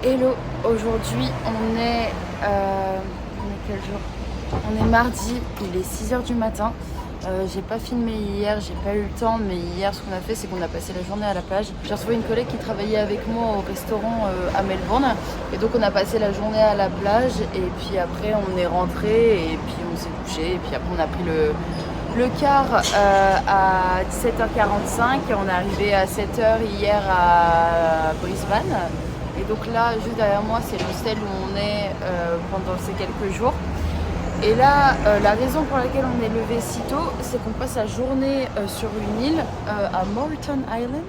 Hello, aujourd'hui on est quel jour? On est mardi, il est 6h du matin. J'ai pas filmé hier, j'ai pas eu le temps, mais hier ce qu'on a fait c'est qu'on a passé la journée à la plage. J'ai retrouvé une collègue qui travaillait avec moi au restaurant à Melbourne et donc on a passé la journée à la plage et puis après on est rentré et puis on s'est couché et puis après on a pris le car à 17h45 et on est arrivé à 7h hier à Brisbane. Et donc là, juste derrière moi, c'est l'hostel où on est pendant ces quelques jours. Et là, la raison pour laquelle on est levé si tôt, c'est qu'on passe la journée sur une île à Moreton Island.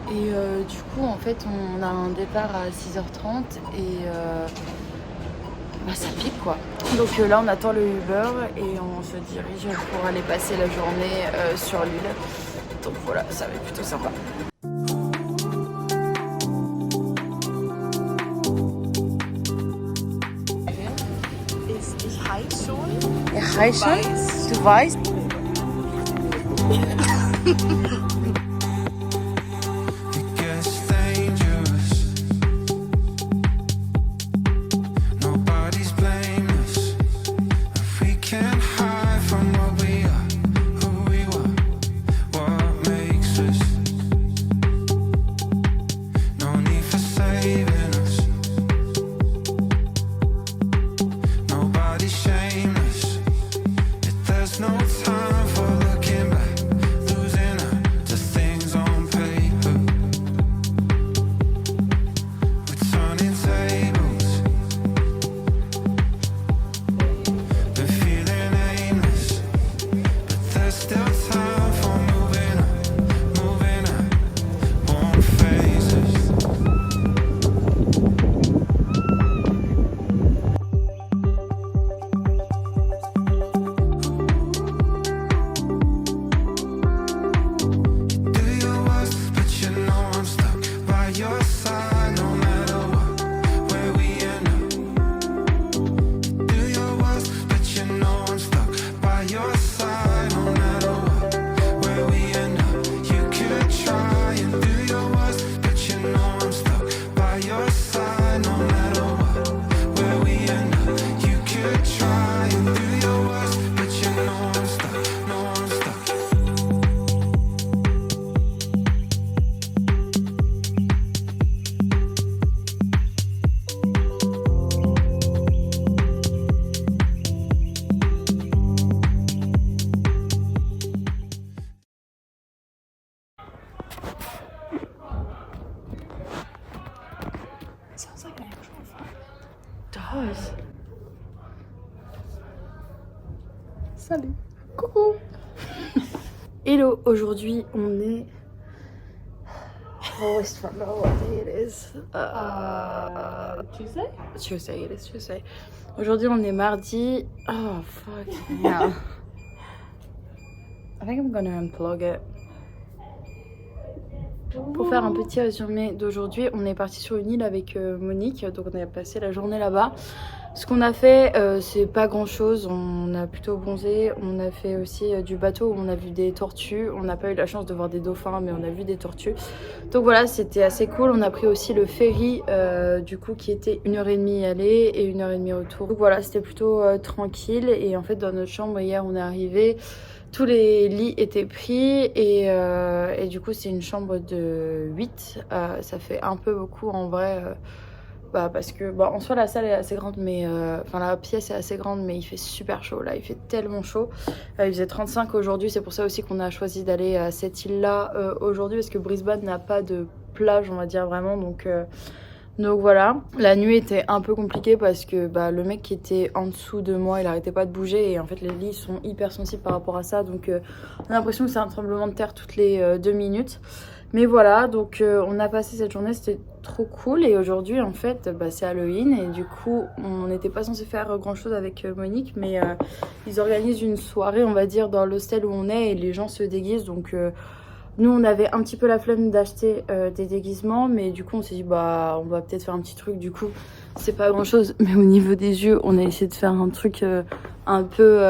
Et du coup, en fait, on a un départ à 6h30 et ça pique quoi. Donc là, on attend le Uber et on se dirige pour aller passer la journée sur l'île. Donc voilà, ça va être plutôt sympa. Erreichen? Du weißt? Sounds like an actual fire. It does. Salut. Coucou. Hello, aujourd'hui on est... I always forgot what day it is. Tuesday? Tuesday, it is Tuesday. Aujourd'hui on est mardi. Oh fuck. Yeah. I think I'm gonna unplug it. Pour faire un petit résumé d'aujourd'hui, on est parti sur une île avec Monique, donc on a passé la journée là-bas. Ce qu'on a fait, c'est pas grand chose, on a plutôt bronzé, on a fait aussi du bateau où on a vu des tortues. On n'a pas eu la chance de voir des dauphins, mais on a vu des tortues. Donc voilà, c'était assez cool. On a pris aussi le ferry, du coup, qui était 1h30 aller et 1h30 retour. Donc voilà, c'était plutôt tranquille. Et en fait, dans notre chambre, hier, on est arrivé. Tous les lits étaient pris et du coup c'est une chambre de 8, ça fait un peu beaucoup en vrai, parce que en soi la salle est assez grande mais enfin la pièce est assez grande mais il fait super chaud là, il fait tellement chaud, il faisait 35 aujourd'hui, c'est pour ça aussi qu'on a choisi d'aller à cette île là aujourd'hui parce que Brisbane n'a pas de plage on va dire vraiment donc voilà, la nuit était un peu compliquée parce que le mec qui était en dessous de moi il arrêtait pas de bouger et en fait les lits sont hyper sensibles par rapport à ça donc on a l'impression que c'est un tremblement de terre toutes les 2 minutes. Mais voilà, donc on a passé cette journée, c'était trop cool et aujourd'hui en fait c'est Halloween et du coup on n'était pas censé faire grand chose avec Monique mais ils organisent une soirée on va dire dans l'hostel où on est et les gens se déguisent donc... Nous on avait un petit peu la flemme d'acheter des déguisements mais du coup on s'est dit on va peut-être faire un petit truc, du coup c'est pas grand chose mais au niveau des yeux on a essayé de faire un truc un peu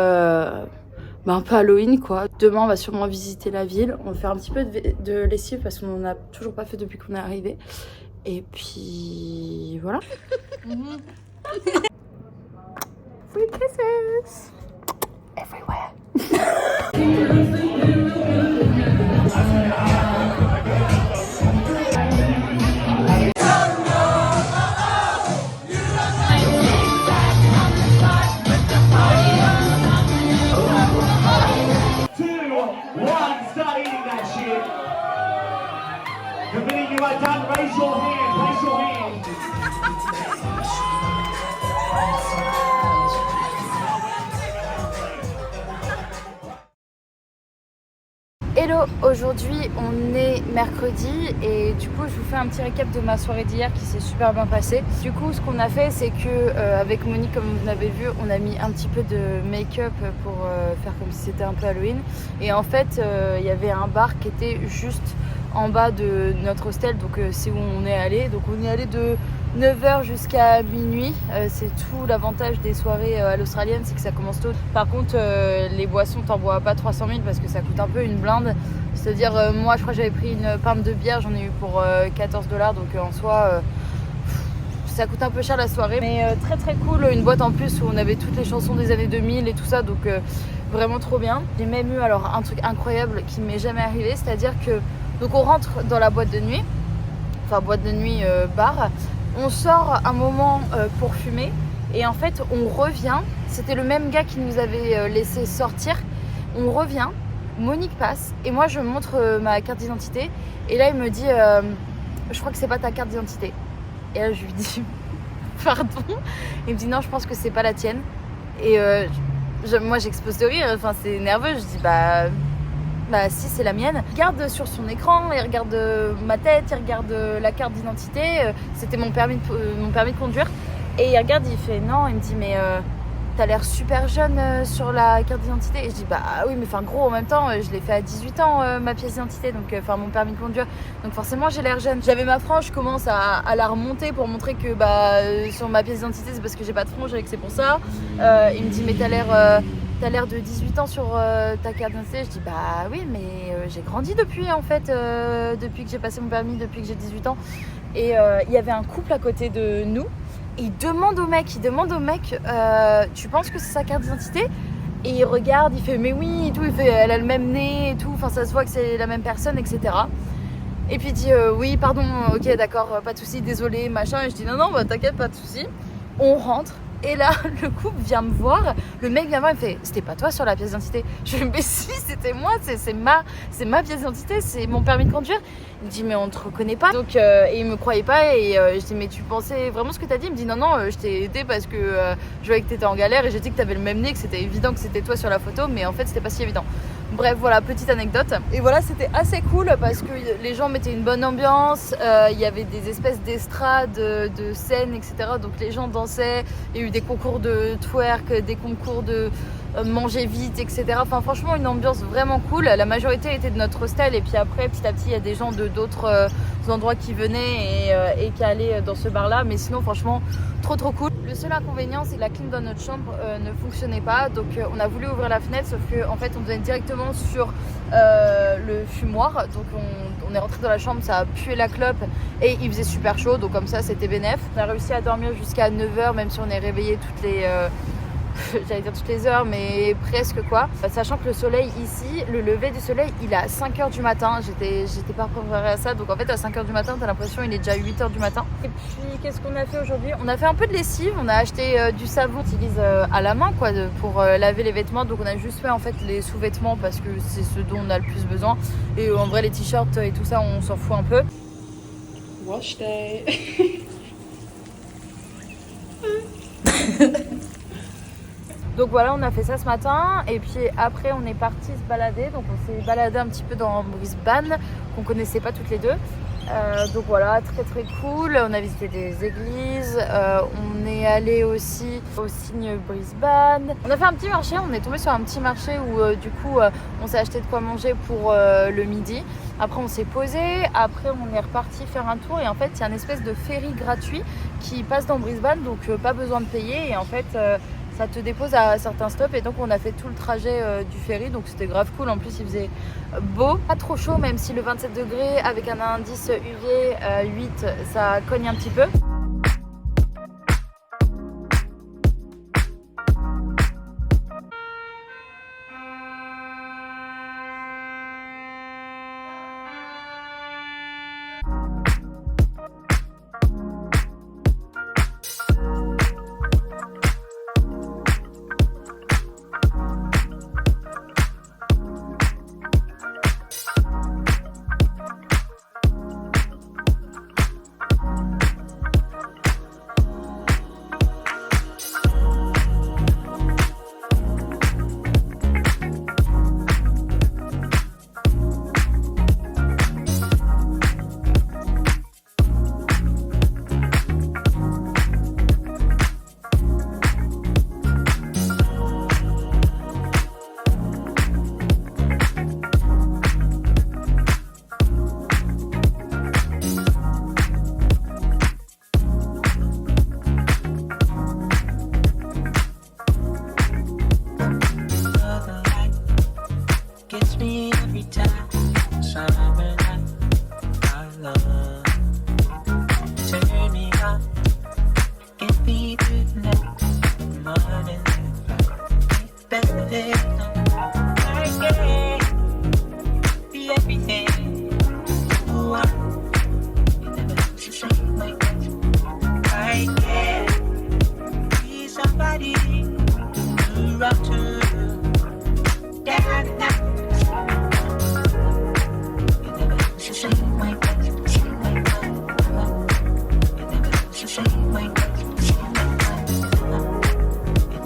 Halloween quoi. Demain on va sûrement visiter la ville, on va faire un petit peu de lessive parce qu'on en a toujours pas fait depuis qu'on est arrivé Et puis voilà. Free kisses everywhere. Start eating that shit. The minute you are done, raise your hand. Raise your hand. Hello, aujourd'hui on est mercredi et du coup je vous fais un petit récap de ma soirée d'hier qui s'est super bien passée. Du coup ce qu'on a fait c'est que avec Monique, comme vous l'avez vu, on a mis un petit peu de make-up pour faire comme si c'était un peu Halloween. Et en fait il y avait un bar qui était juste en bas de notre hostel, donc c'est où on est allé. Donc on est allé de 9h jusqu'à minuit. C'est tout l'avantage des soirées à l'australienne, c'est que ça commence tôt. Par contre les boissons, t'en bois pas 300 000 parce que ça coûte un peu une blinde. C'est-à-dire moi je crois que j'avais pris une pinte de bière, j'en ai eu pour 14 $, donc en soi ça coûte un peu cher la soirée, mais très très cool. Une boîte en plus où on avait toutes les chansons des années 2000 et tout ça, donc vraiment trop bien. J'ai même eu alors un truc incroyable qui m'est jamais arrivé, c'est-à-dire que donc on rentre dans la boîte de nuit, enfin boîte de nuit bar, on sort un moment pour fumer et en fait on revient, c'était le même gars qui nous avait laissé sortir, on revient, Monique passe et moi je montre ma carte d'identité et là il me dit je crois que c'est pas ta carte d'identité. Et là je lui dis pardon, il me dit non je pense que c'est pas la tienne et moi j'explose de rire, enfin c'est nerveux, je dis bah si c'est la mienne. Il regarde sur son écran, il regarde ma tête, il regarde la carte d'identité, c'était mon permis de conduire et il regarde, il fait non, il me dit mais t'as l'air super jeune sur la carte d'identité. Et je dis bah oui mais enfin gros en même temps je l'ai fait à 18 ans ma pièce d'identité, donc enfin mon permis de conduire, donc forcément j'ai l'air jeune. J'avais ma frange, je commence à la remonter pour montrer que sur ma pièce d'identité c'est parce que j'ai pas de frange et que c'est pour ça. Il me dit mais t'as l'air de 18 ans sur ta carte d'identité. Je dis bah oui mais j'ai grandi depuis en fait, depuis que j'ai passé mon permis, depuis que j'ai 18 ans. Et il y avait un couple à côté de nous. Il demande au mec, tu penses que c'est sa carte d'identité? Et il regarde, il fait mais oui et tout, il fait elle a le même nez et tout, enfin ça se voit que c'est la même personne, etc. Et puis il dit oui pardon, ok d'accord, pas de souci, désolé, machin. Et je dis non bah t'inquiète, pas de souci. On rentre. Et là, le couple vient me voir, le mec vient me voir, il me fait c'était pas toi sur la pièce d'identité? Je lui dis mais si, c'était moi, c'est ma pièce d'identité, c'est mon permis de conduire. Il me dit mais on te reconnaît pas. Donc et il me croyait pas et je dis mais tu pensais vraiment ce que t'as dit? Il me dit non je t'ai aidé parce que je voyais que t'étais en galère et j'ai dit que t'avais le même nez, que c'était évident que c'était toi sur la photo, mais en fait c'était pas si évident. Bref voilà, petite anecdote. Et voilà, c'était assez cool parce que les gens mettaient une bonne ambiance, il y avait des espèces d'estrades, de scènes, etc. Donc les gens dansaient, il y a eu des concours de twerk, des concours de manger vite, etc. Enfin franchement une ambiance vraiment cool. La majorité était de notre hostel et puis après petit à petit il y a des gens de d'autres endroits qui venaient et qui allaient dans ce bar là, mais sinon franchement trop cool. Le seul inconvénient c'est que la clim dans notre chambre ne fonctionnait pas, donc on a voulu ouvrir la fenêtre sauf qu'en fait on venait directement sur le fumoir, donc on est rentré dans la chambre, ça a pué la clope et il faisait super chaud, donc comme ça c'était bénef. On a réussi à dormir jusqu'à 9h même si on est réveillé toutes les j'allais dire toutes les heures, mais presque quoi. Sachant que le soleil ici, le lever du soleil, il est à 5h du matin. J'étais pas préparée à ça. Donc en fait, à 5h du matin, t'as l'impression il est déjà 8h du matin. Et puis, qu'est-ce qu'on a fait aujourd'hui? On a fait un peu de lessive. On a acheté du savon qu'on utilise à la main quoi, pour laver les vêtements. Donc on a juste fait en fait les sous-vêtements parce que c'est ce dont on a le plus besoin. Et en vrai, les t-shirts et tout ça, on s'en fout un peu. Wash day. Donc voilà, on a fait ça ce matin et puis après on est parti se balader. Donc on s'est baladé un petit peu dans Brisbane qu'on connaissait pas toutes les deux. Donc voilà, très cool. On a visité des églises, on est allé aussi au Signe Brisbane. On a fait un petit marché, on est tombé sur un petit marché où du coup on s'est acheté de quoi manger pour le midi. Après on s'est posé, après on est reparti faire un tour et en fait il y a une espèce de ferry gratuit qui passe dans Brisbane, donc pas besoin de payer et en fait ça te dépose à certains stops et donc on a fait tout le trajet du ferry, donc c'était grave cool. En plus il faisait beau, pas trop chaud, même si le 27 degrés avec un indice UV 8 ça cogne un petit peu.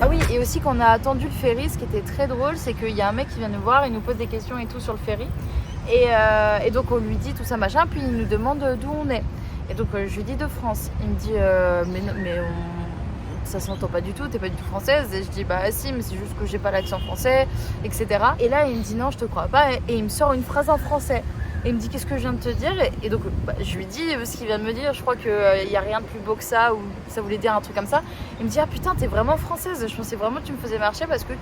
Ah oui, et aussi qu'on a attendu le ferry, ce qui était très drôle, c'est qu'il y a un mec qui vient nous voir, il nous pose des questions et tout sur le ferry. Et donc on lui dit tout ça machin, puis il nous demande d'où on est. Et donc je lui dis de France. Il me dit ça s'entend pas du tout, t'es pas du tout française. Et je dis bah si, mais c'est juste que j'ai pas l'accent français, etc. Et là il me dit non, je te crois pas. Et il me sort une phrase en français. Et il me dit qu'est-ce que je viens de te dire. Et donc je lui dis ce qu'il vient de me dire. Je crois qu'il n'y a rien de plus beau que ça, ou ça voulait dire un truc comme ça. Il me dit ah putain, t'es vraiment française. Je pensais vraiment que tu me faisais marcher parce que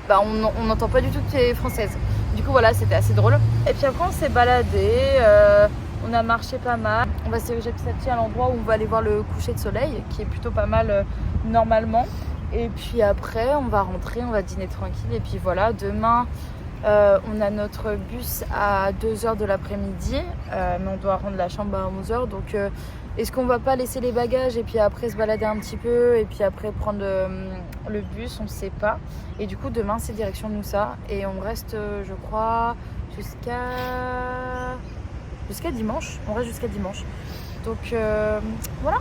on n'entend pas du tout que tu es française. Du coup voilà, c'était assez drôle. Et puis après on s'est baladé, on a marché pas mal. On va se diriger petit à petit à l'endroit où on va aller voir le coucher de soleil, qui est plutôt pas mal normalement. Et puis après on va rentrer, on va dîner tranquille. Et puis voilà, demain on a notre bus à 2h de l'après-midi, mais on doit rendre la chambre à 11h. Donc est-ce qu'on va pas laisser les bagages et puis après se balader un petit peu et puis après prendre le bus, on ne sait pas. Et du coup demain c'est direction Noussa et on reste je crois jusqu'à dimanche. On reste jusqu'à dimanche. Donc voilà.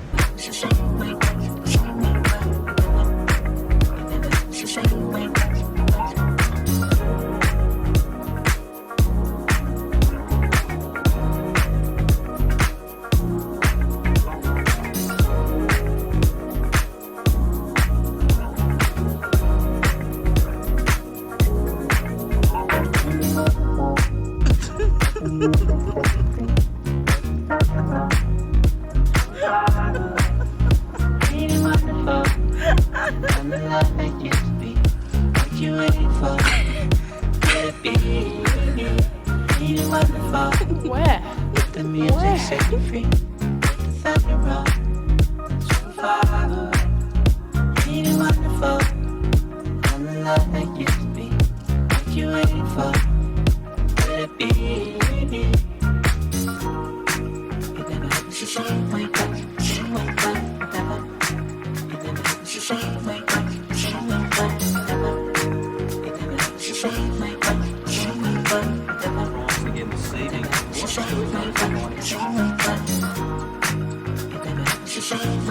Shame.